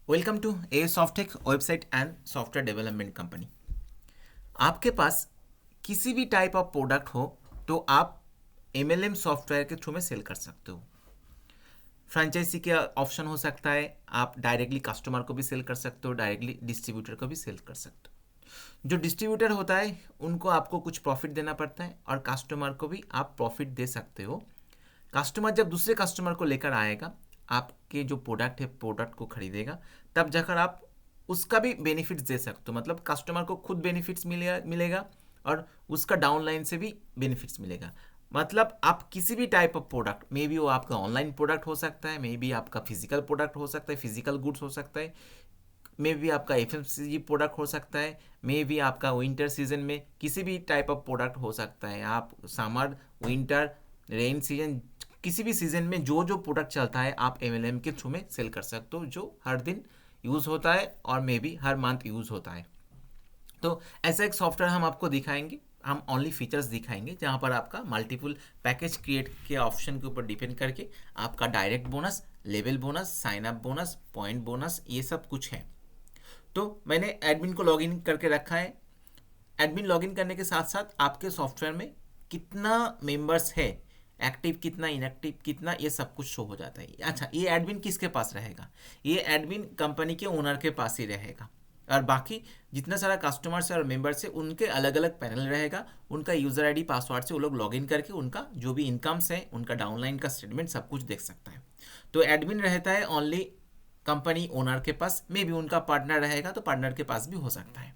Welcome to a Softech website and software development company. आपके पास किसी भी टाइप ऑफ प्रोडक्ट हो तो आप MLM सॉफ्टवेयर के थ्रू में सेल कर सकते हो। फ्रेंचाइजी के ऑप्शन हो सकता है, आप डायरेक्टली कस्टमर को भी सेल कर सकते हो, डायरेक्टली डिस्ट्रीब्यूटर को भी सेल कर सकते हो। जो डिस्ट्रीब्यूटर होता है उनको आपको कुछ प्रॉफिट देना पड़ता है और कस्टमर को भी आप प्रॉफिट दे सकते हो। कस्टमर जब दूसरे कस्टमर को लेकर आएगा, आपके जो प्रोडक्ट है प्रोडक्ट को खरीदेगा, तब जाकर आप उसका भी बेनिफिट्स दे सकते हो। मतलब कस्टमर को खुद बेनिफिट्स मिलेगा और उसका डाउनलाइन से भी बेनिफिट्स मिलेगा। मतलब आप किसी भी type of product, may be वो आपका ऑनलाइन प्रोडक्ट हो सकता है, मे बी आपका फिजिकल प्रोडक्ट हो सकता है, फिजिकल गुड्स हो सकता है, मे बी आपका FMCG प्रोडक्ट हो सकता है, मे बी आपका विंटर सीजन में किसी भी टाइप ऑफ प्रोडक्ट हो सकता है। आप समर, विंटर, रेन सीजन, किसी भी सीजन में जो जो प्रोडक्ट चलता है आप MLM के थ्रू में सेल कर सकते हो, जो हर दिन यूज़ होता है और may be her month use होता है। तो ऐसा एक सॉफ्टवेयर हम आपको दिखाएंगे, हम ओनली फीचर्स दिखाएंगे जहाँ पर आपका मल्टीपल पैकेज क्रिएट के ऑप्शन के ऊपर डिपेंड करके आपका direct bonus, level bonus, sign up bonus, point bonus, ये सब कुछ है। तो मैंने एडमिन को लॉगिन करके रखा है। एडमिन लॉगिन करने के साथ साथ आपके सॉफ्टवेयर में कितना मेंबर्स है, एक्टिव कितना, इनएक्टिव कितना, ये सब कुछ शो हो जाता है। अच्छा, ये एडमिन किसके पास रहेगा? ये एडमिन कंपनी के ओनर के पास ही रहेगा और बाकी जितना सारा कस्टमर्स और मेंबर्स है उनके अलग अलग पैनल रहेगा। उनका यूज़र आईडी पासवर्ड से वो लोग लॉगिन करके उनका जो भी इनकम्स है, उनका डाउनलाइन का स्टेटमेंट सब कुछ देख सकता है। तो एडमिन रहता है ओनली कंपनी ओनर के पास, मे भी उनका पार्टनर रहेगा तो पार्टनर के पास भी हो सकता है।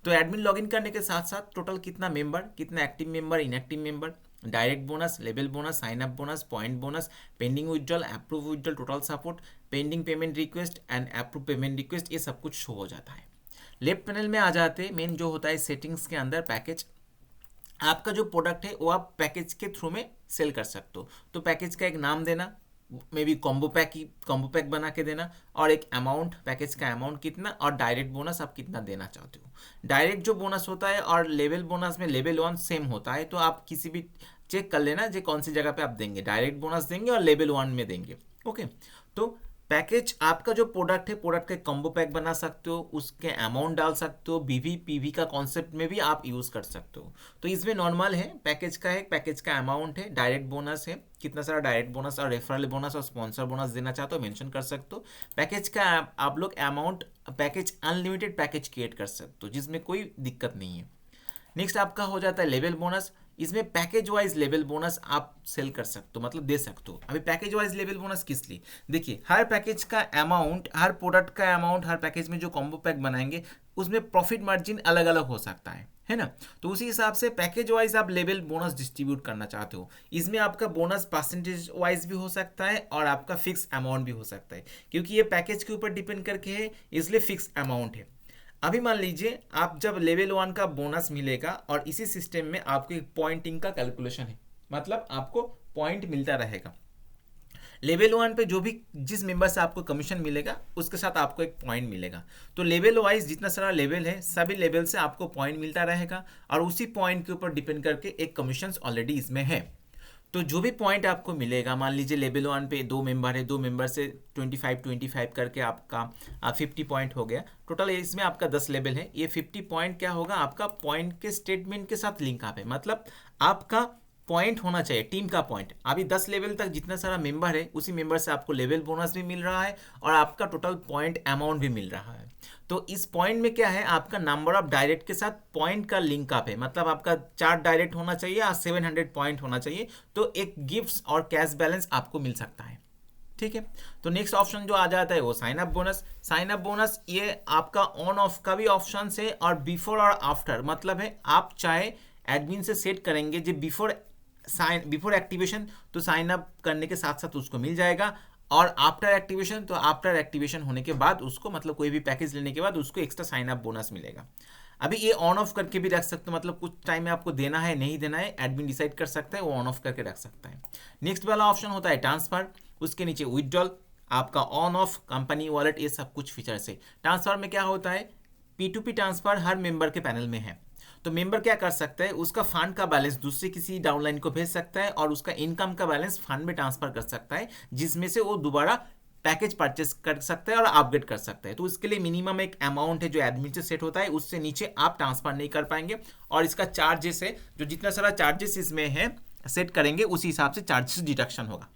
तो एडमिन लॉगिन करने के साथ साथ टोटल कितना मेंबर, कितना active member, inactive member, direct bonus, level bonus, sign up bonus, point bonus, pending withdrawal, approve withdrawal, total support, pending payment request and approve payment request, ये सब कुछ शो हो जाता है। लेफ्ट पैनल में आ जाते मेन जो होता है सेटिंग्स के अंदर पैकेज। आपका जो प्रोडक्ट है वो आप पैकेज के थ्रू में सेल कर सकते हो। तो पैकेज का एक नाम देना, मे बी कॉम्बो पैक बना के देना, और एक अमाउंट, पैकेज का अमाउंट कितना, और डायरेक्ट बोनस आप कितना देना चाहते हो। डायरेक्ट जो बोनस होता है और लेवल बोनस में लेवल 1 सेम होता है, तो आप किसी भी चेक कर लेना जो कौन सी जगह पे आप देंगे, डायरेक्ट बोनस देंगे और लेवल 1 में देंगे। ओके, तो पैकेज आपका जो प्रोडक्ट है, प्रोडक्ट का कॉम्बो पैक बना सकते हो, उसके अमाउंट डाल सकते हो, BV PV का कॉन्सेप्ट में भी आप यूज़ कर सकते हो। तो इसमें नॉर्मल है, पैकेज का है, पैकेज का अमाउंट है, डायरेक्ट बोनस है, कितना सारा डायरेक्ट बोनस और रेफरल बोनस और स्पॉन्सर बोनस देना चाहते हो मेंशन कर सकते हो। पैकेज का आप लोग amount, package unlimited package create कर सकते हो जिसमें कोई दिक्कत नहीं है। नेक्स्ट आपका हो जाता है लेवल बोनस। इसमें पैकेज वाइज लेवल बोनस आप सेल कर सकते हो, मतलब दे सकते हो। अभी पैकेज वाइज लेवल बोनस किस लिए? देखिए, हर पैकेज का अमाउंट, हर प्रोडक्ट का अमाउंट, हर पैकेज में जो कॉम्बो पैक बनाएंगे उसमें प्रॉफिट मार्जिन अलग अलग हो सकता है ना। तो उसी हिसाब से पैकेज वाइज आप लेवल बोनस डिस्ट्रीब्यूट करना चाहते हो। इसमें आपका बोनस परसेंटेज वाइज भी हो सकता है और आपका फिक्स अमाउंट भी हो सकता है, क्योंकि ये पैकेज के ऊपर डिपेंड करके है, इसलिए फिक्स अमाउंट है। अभी मान लीजिए आप जब लेवल 1 का बोनस मिलेगा और इसी सिस्टम में आपको एक पॉइंटिंग का कैलकुलेशन है, मतलब आपको पॉइंट मिलता रहेगा। लेवल 1 पे जो भी जिस मेंबर से आपको कमीशन मिलेगा उसके साथ आपको एक पॉइंट मिलेगा। तो लेवल वाइज जितना सारा लेवल है, सभी लेवल से आपको पॉइंट मिलता रहेगा और उसी पॉइंट के ऊपर डिपेंड करके एक कमीशन ऑलरेडी इसमें है। तो जो भी पॉइंट आपको मिलेगा, मान लीजिए लेवल 1 पे 2 मेंबर है, 2 मेंबर से 25 करके आपका 50 पॉइंट हो गया। टोटल इसमें आपका 10 लेवल है। ये 50 पॉइंट क्या होगा, आपका पॉइंट के स्टेटमेंट के साथ लिंक अप है, मतलब आपका पॉइंट होना चाहिए, टीम का पॉइंट। अभी 10 लेवल तक जितना सारा मेंबर है उसी मेंबर से आपको लेवल बोनस भी मिल रहा है और आपका टोटल पॉइंट अमाउंट भी मिल रहा है। तो इस पॉइंट में क्या है, आपका नंबर ऑफ डायरेक्ट के साथ पॉइंट का लिंक अप है, मतलब आपका 4 डायरेक्ट होना चाहिए और 700 पॉइंट होना चाहिए, तो एक गिफ्ट्स और कैश बैलेंस आपको मिल सकता है। ठीक है, तो नेक्स्ट ऑप्शन जो आ जाता है वो sign up bonus. Sign up bonus ये आपका ऑन ऑफ का भी ऑप्शन है और बिफोर और आफ्टर, मतलब है आप चाहे एडमिन से सेट करेंगे जो बिफोर एक्टिवेशन तो साइन अप करने के साथ साथ उसको मिल जाएगा, और आफ्टर एक्टिवेशन तो आफ्टर एक्टिवेशन होने के बाद उसको, मतलब कोई भी पैकेज लेने के बाद उसको एक्स्ट्रा साइन अप बोनस मिलेगा। अभी ये ऑन ऑफ करके भी रख सकते हो, मतलब कुछ टाइम में आपको देना है नहीं देना है एडमिन डिसाइड कर सकता है, वो ऑन ऑफ करके रख सकता है। नेक्स्ट वाला ऑप्शन होता है ट्रांसफर, उसके नीचे विड्रॉल, आपका ऑन ऑफ, कंपनी वॉलेट, ये सब कुछ फीचर्स है। ट्रांसफर में क्या होता है, P2P ट्रांसफर हर मेंबर के पैनल में है। तो मेंबर क्या कर सकता है, उसका फंड का बैलेंस दूसरे किसी डाउनलाइन को भेज सकता है और उसका इनकम का बैलेंस फंड में ट्रांसफर कर सकता है, जिसमें से वो दोबारा पैकेज परचेस कर सकता है और अपग्रेड कर सकता है। तो उसके लिए मिनिमम एक अमाउंट है जो एडमिन से सेट होता है, उससे नीचे आप ट्रांसफर नहीं कर पाएंगे। और इसका चार्जेस है, जो जितना सारा चार्जेस इसमें है सेट करेंगे उसी हिसाब से चार्जेस डिडक्शन होगा।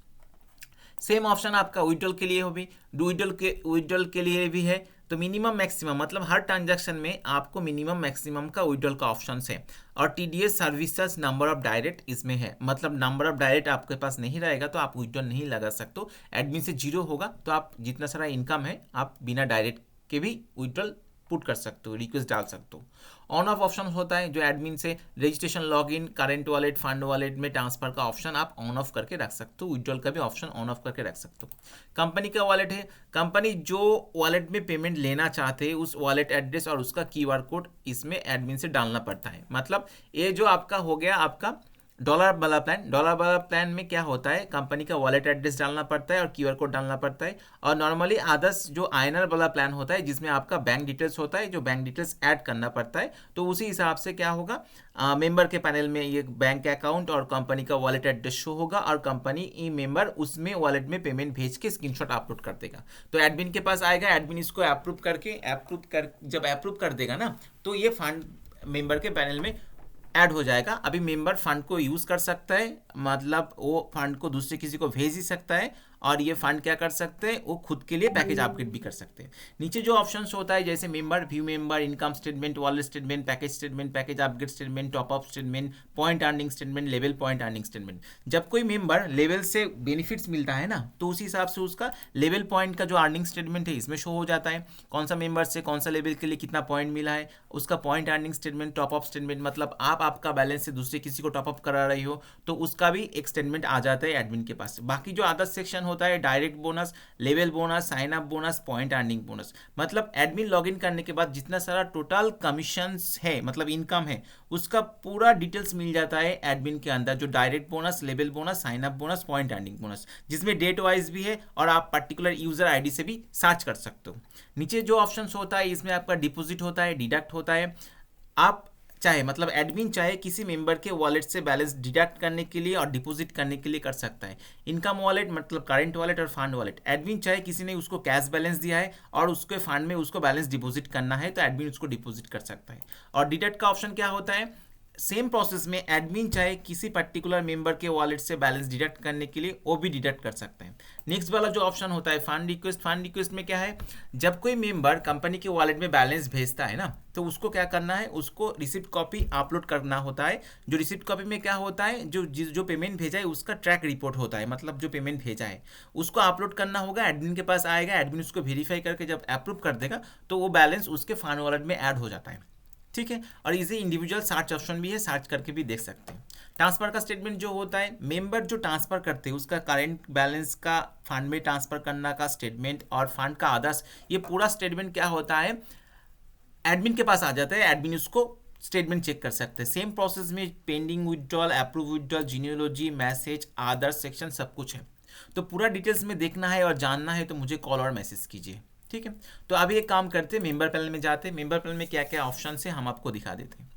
सेम ऑप्शन आपका विड्रॉल के लिए भी, विड्रॉल के लिए भी है। तो मिनिमम मैक्सिमम मतलब हर ट्रांजैक्शन में आपको मिनिमम मैक्सिमम का विड्रॉल का ऑप्शन है। और TDS services number of direct इसमें है, मतलब नंबर ऑफ डायरेक्ट आपके पास नहीं रहेगा तो आप विड्रॉल नहीं लगा सकते। एडमिन से 0 होगा तो आप जितना सारा इनकम है आप बिना डायरेक्ट के भी विड्रॉल पुट कर सकते हो, रिक्वेस्ट डाल सकते हो। ऑन ऑफ ऑप्शन होता है जो एडमिन से registration, login, current wallet, fund wallet में ट्रांसफर का ऑप्शन आप ऑन ऑफ करके रख सकते हो। विड्रॉल का भी ऑप्शन ऑन ऑफ करके रख सकते हो। कंपनी का वॉलेट है, कंपनी जो वॉलेट में पेमेंट लेना चाहते हैं उस वॉलेट एड्रेस और उसका क्यूआर कोड इसमें एडमिन से डालना पड़ता है। मतलब ये जो आपका हो गया आपका डॉलर वाला प्लान। डॉलर वाला प्लान में क्या होता है, कंपनी का वॉलेट एड्रेस डालना पड़ता है और क्यूआर कोड डालना पड़ता है। और नॉर्मली आदर्श जो आईएनआर वाला प्लान होता है जिसमें आपका बैंक डिटेल्स होता है, जो बैंक डिटेल्स ऐड करना पड़ता है। तो उसी हिसाब से क्या होगा, मेंबर के पैनल में ये बैंक अकाउंट और कंपनी का वॉलेट एड्रेस शो होगा और कंपनी ई मेंबर उसमें वॉलेट में पेमेंट भेज के स्क्रीनशॉट अपलोड कर देगा। तो एडमिन के पास आएगा, एडमिन इसको जब अप्रूव कर देगा ना तो ये फंड मेंबर के पैनल में ऐड हो जाएगा। अभी मेंबर फंड को यूज़ कर सकता है, मतलब वो फंड को दूसरे किसी को भेज ही सकता है और ये फंड क्या कर सकते हैं, वो खुद के लिए पैकेज अपग्रेड भी कर सकते हैं। नीचे जो ऑप्शंस होता है जैसे member, view member, income statement, wallet statement, package upgrade statement, top up statement, point earning statement, level point earning statement. जब कोई मेंबर लेवल से बेनिफिट्स मिलता है ना तो उसी हिसाब से उसका लेवल पॉइंट का जो अर्निंग स्टेटमेंट है इसमें शो हो जाता है, कौन सा मेंबर से कौन सा लेवल के लिए कितना पॉइंट मिला है। उसका point earning statement, top up statement, मतलब आपका बैलेंस से दूसरे किसी को टॉप अप करा रही हो तो उसका भी एक स्टेटमेंट आ जाता है एडमिन के पास। बाकी जो अदर सेक्शन होता है direct bonus, level bonus, sign up bonus, point earning bonus, मतलब एडमिन लॉगिन करने के बाद जितना सारा टोटल कमीशंस है मतलब इनकम है उसका पूरा डिटेल्स मिल जाता है एडमिन के अंदर, जो direct bonus, level bonus, sign up bonus, point earning bonus, जिसमें डेट वाइज भी है और आप पर्टिकुलर यूजर आईडी से भी सर्च कर सकते हो। नीचे जो ऑप्शंस होता है इसमें आपका डिपॉजिट होता है, डिडक्ट होता है। आप चाहे मतलब एडमिन चाहे किसी मेंबर के वॉलेट से बैलेंस डिडक्ट करने के लिए और डिपॉजिट करने के लिए कर सकता है। इनकम वॉलेट मतलब करंट वॉलेट और फंड वॉलेट, एडमिन चाहे किसी ने उसको कैश बैलेंस दिया है और उसके फंड में उसको बैलेंस डिपॉजिट करना है तो एडमिन उसको डिपॉजिट कर सकता है। और डिडक्ट का ऑप्शन क्या होता है, सेम प्रोसेस में एडमिन चाहे किसी पर्टिकुलर मेंबर के वॉलेट से बैलेंस डिडक्ट करने के लिए वो भी डिडक्ट कर सकते हैं। नेक्स्ट वाला जो ऑप्शन होता है फंड रिक्वेस्ट। फंड रिक्वेस्ट में क्या है, जब कोई मेंबर कंपनी के वॉलेट में बैलेंस भेजता है ना तो उसको क्या करना है, उसको रिसिप्ट कॉपी अपलोड करना होता है। जो रिसिप्ट कॉपी में क्या होता है, जो पेमेंट भेजा है उसका ट्रैक रिपोर्ट होता है, मतलब जो पेमेंट भेजा है उसको अपलोड करना होगा, एडमिन के पास आएगा, एडमिन उसको वेरीफाई करके जब अप्रूव कर देगा तो वो बैलेंस उसके फंड वॉलेट में ऐड हो जाता है। ठीक है, और इसे इंडिविजुअल सर्च ऑप्शन भी है, सर्च करके भी देख सकते हैं। ट्रांसफर का स्टेटमेंट जो होता है, मेंबर जो ट्रांसफर करते हैं उसका करंट बैलेंस का फंड में ट्रांसफर करना का स्टेटमेंट और फंड का आदर्श, ये पूरा स्टेटमेंट क्या होता है एडमिन के पास आ जाता है, एडमिन उसको स्टेटमेंट चेक कर सकते हैं। सेम प्रोसेस में pending withdrawal, approve withdrawal, genealogy, message, others section सब कुछ है। तो पूरा डिटेल्स में देखना है और जानना है तो मुझे कॉल और मैसेज कीजिए। ठीक है, तो अभी एक काम करते हैं, मेंबर पैनल में जाते हैं। मेंबर पैनल में क्या क्या ऑप्शन है हम आपको दिखा देते हैं।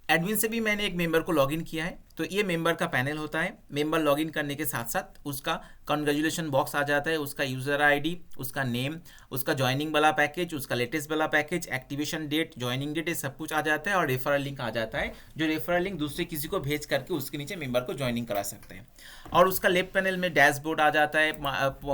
एडमिन से भी मैंने एक मेंबर को लॉगिन किया है तो ये मेंबर का पैनल होता है। मेंबर लॉगिन करने के साथ साथ उसका कॉन्ग्रेचुलेशन बॉक्स आ जाता है, उसका यूज़र आईडी, उसका नेम, उसका ज्वाइनिंग वाला पैकेज, उसका लेटेस्ट वाला package, activation date, joining date, ये सब कुछ आ जाता है और रेफरल लिंक आ जाता है, जो रेफरल लिंक दूसरे किसी को भेज करके उसके नीचे मेंबर को ज्वाइनिंग करा सकते हैं। और उसका लेफ्ट पैनल में डैशबोर्ड आ जाता है,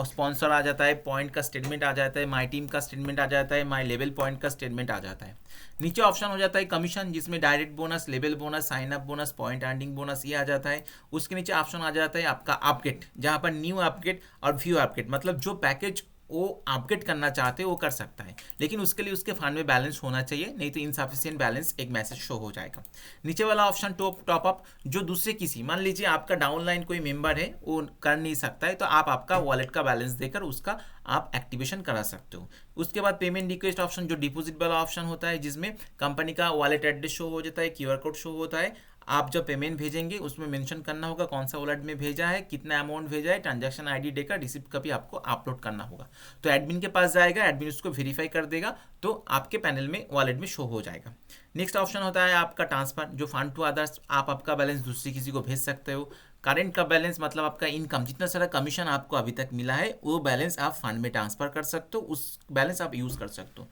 स्पॉन्सर आ जाता है, पॉइंट का स्टेटमेंट आ जाता है, माई टीम का स्टेटमेंट आ जाता है, माई लेवल पॉइंट का स्टेटमेंट आ जाता है। नीचे ऑप्शन हो जाता है कमीशन, जिसमें direct bonus, level bonus, sign up bonus, point earning bonus ये आ जाता है। उसके नीचे ऑप्शन आ जाता है आपका अपग्रेड, जहां पर न्यू अपग्रेड और व्यू अपग्रेड, मतलब जो पैकेज वो अपग्रेड करना चाहते हैं वो कर सकता है, लेकिन उसके लिए उसके फंड में बैलेंस होना चाहिए, नहीं तो इनसफिशिएंट बैलेंस एक मैसेज शो हो जाएगा। नीचे वाला ऑप्शन टॉप अप, जो दूसरे किसी, मान लीजिए आपका डाउनलाइन कोई मेंबर है वो कर नहीं सकता है तो आप आपका वॉलेट का बैलेंस देकर उसका आप एक्टिवेशन करा सकते हो। उसके बाद पेमेंट रिक्वेस्ट ऑप्शन, जो डिपॉजिट वाला ऑप्शन होता है जिसमें कंपनी का वॉलेट एड्रेस शो हो जाता है, क्यूआर कोड शो होता है। आप जब पेमेंट भेजेंगे उसमें मेंशन करना होगा कौन सा वॉलेट में भेजा है, कितना अमाउंट भेजा है, ट्रांजैक्शन आईडी देकर रिसिप्ट का भी आपको अपलोड करना होगा। तो एडमिन के पास जाएगा, एडमिन उसको वेरीफाई कर देगा तो आपके पैनल में वॉलेट में शो हो जाएगा। नेक्स्ट ऑप्शन होता है आपका ट्रांसफर, जो फंड टू अदर्स, आप आपका बैलेंस दूसरे किसी को भेज सकते हो। करेंट का बैलेंस मतलब आपका इनकम, जितना सारा कमीशन आपको अभी तक मिला है वो बैलेंस आप फंड में ट्रांसफर कर सकते हो, उस बैलेंस आप यूज़ कर सकते हो।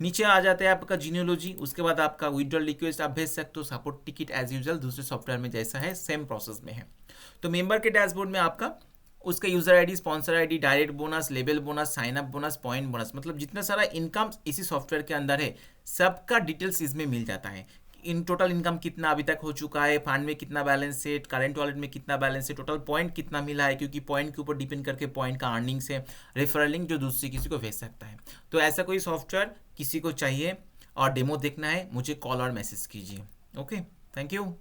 नीचे आ जाता है आपका जीनियोलॉजी, उसके बाद आपका विड्रॉल रिक्वेस्ट आप भेज सकते हो, सपोर्ट टिकट एज यूजुअल दूसरे सॉफ्टवेयर में जैसा है सेम प्रोसेस में है। तो मेंबर के डैशबोर्ड में आपका उसका user ID, sponsor ID, direct bonus, level bonus, sign up bonus, point bonus, मतलब जितना सारा इनकम इसी सॉफ्टवेयर के अंदर है सबका डिटेल्स इसमें मिल जाता है। इन टोटल इनकम कितना अभी तक हो चुका है, फंड में कितना बैलेंस है, करंट वॉलेट में कितना बैलेंस है, टोटल पॉइंट कितना मिला है, क्योंकि पॉइंट के ऊपर डिपेंड करके पॉइंट का अर्निंग्स है, रेफरल लिंक जो दूसरी किसी को भेज सकता है। तो ऐसा कोई सॉफ्टवेयर किसी को चाहिए और डेमो देखना है, मुझे कॉल और मैसेज कीजिए। Okay, thank you.